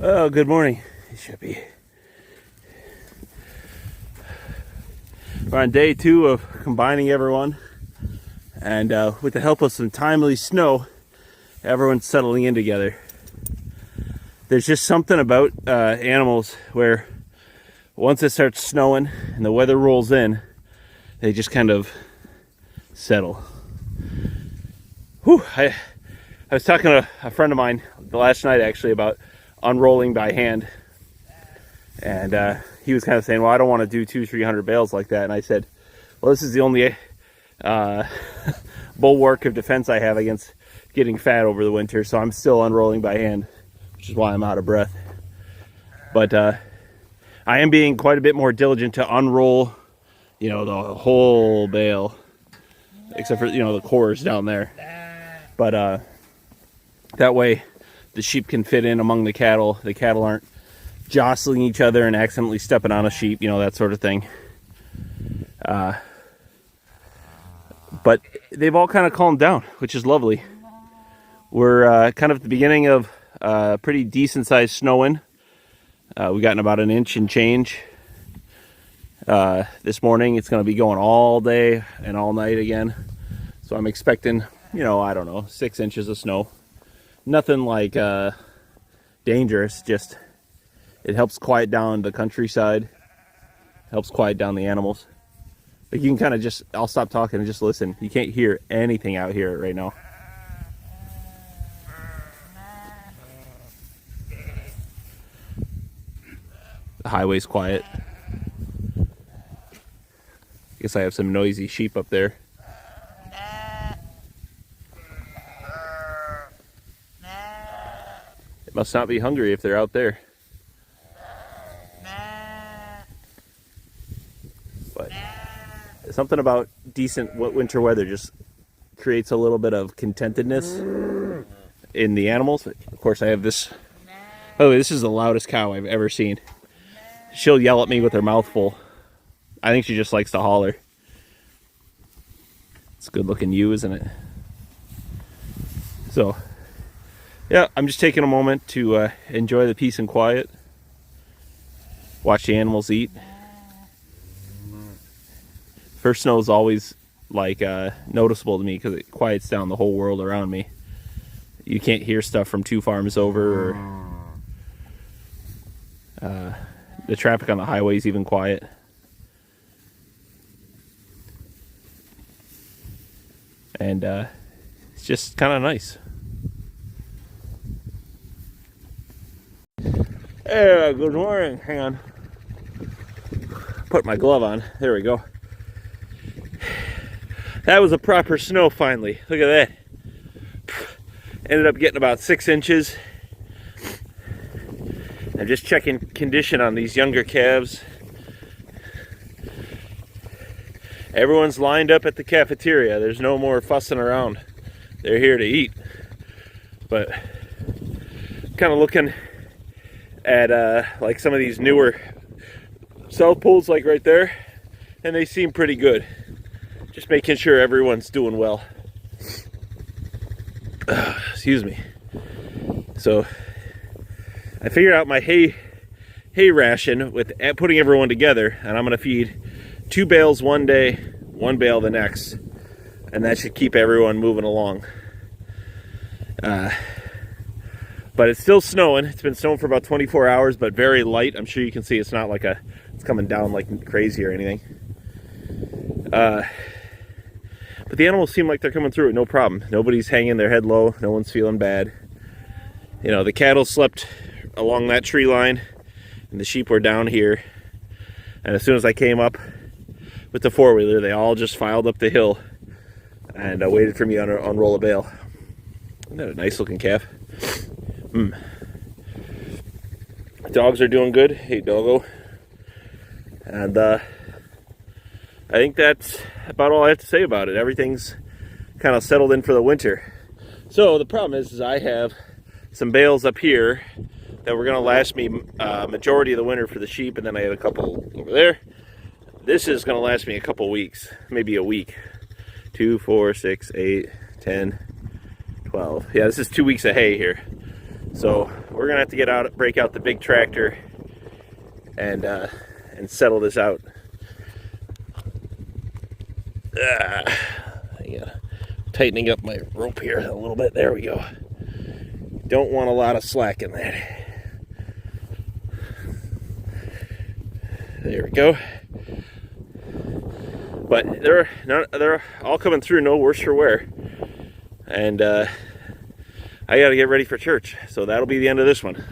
Oh, good morning. It should be. We're on day 2 of combining everyone, and with the help of some timely snow, everyone's settling in together. There's just something about animals where once it starts snowing and the weather rolls in, they just kind of settle. Whew, I was talking to a friend of mine the last night actually about unrolling by hand, and he was kind of saying, well, I don't want to do 200-300 bales like that. And I said, well, this is the only bulwark of defense I have against getting fat over the winter, so I'm still unrolling by hand, which is why I'm out of breath. But I am being quite a bit more diligent to unroll, the whole bale, except for, the chores down there. But that way the sheep can fit in among the cattle. The cattle aren't jostling each other and accidentally stepping on a sheep, that sort of thing. But they've all kind of calmed down, which is lovely. We're kind of at the beginning of pretty decent sized snowing. We've gotten about an inch and change this morning. It's going to be going all day and all night again. So I'm expecting, I don't know, 6 inches of snow. Nothing like dangerous, just it helps quiet down the countryside, helps quiet down the animals. Like you can kind of I'll stop talking and just listen. You can't hear anything out here right now. The highway's quiet. I guess I have some noisy sheep up there. They must not be hungry if they're out there. But something about decent winter weather just creates a little bit of contentedness in the animals. Of course, I have this. By the way, this is the loudest cow I've ever seen. She'll yell at me with her mouth full. I think she just likes to holler. It's a good looking ewe, isn't it? So, yeah, I'm just taking a moment to enjoy the peace and quiet. Watch the animals eat. First snow is always noticeable to me because it quiets down the whole world around me. You can't hear stuff from 2 farms over, or the traffic on the highway is even quiet. And it's just kind of nice. Hey, good morning. Hang on. Put my glove on. There we go. That was a proper snow finally. Look at that. Ended up getting about 6 inches. I'm just checking condition on these younger calves. Everyone's lined up at the cafeteria. There's no more fussing around. They're here to eat. But kind of looking at like some of these newer South Poles, like right there, and they seem pretty good. Just making sure everyone's doing well. Excuse me. So I figured out my hay ration with putting everyone together, and I'm going to feed 2 bales one day, 1 bale the next, and that should keep everyone moving along. But it's still snowing. It's been snowing for about 24 hours, but very light. I'm sure you can see it's not like it's coming down like crazy or anything. But the animals seem like they're coming through it no problem. Nobody's hanging their head low. No one's feeling bad. The cattle slept along that tree line, and the sheep were down here. And as soon as I came up with the 4-wheeler, they all just filed up the hill and waited for me to unroll a bale. Isn't that a nice looking calf? Dogs are doing good. Hey, doggo. And I think that's about all I have to say about it. Everything's kind of settled in for the winter. So the problem is I have some bales up here that were going to last me majority of the winter for the sheep, and then I had a couple over there. This is going to last me a couple weeks, maybe a week. 2, 4, 6, 8, 10, 12. Yeah, this is 2 weeks of hay here. So we're gonna have to get out, break out the big tractor, and settle this out. Yeah, tightening up my rope here a little bit. There we go. Don't want a lot of slack in that. There we go. But they're all coming through, no worse for wear. And I got to get ready for church, so that'll be the end of this one.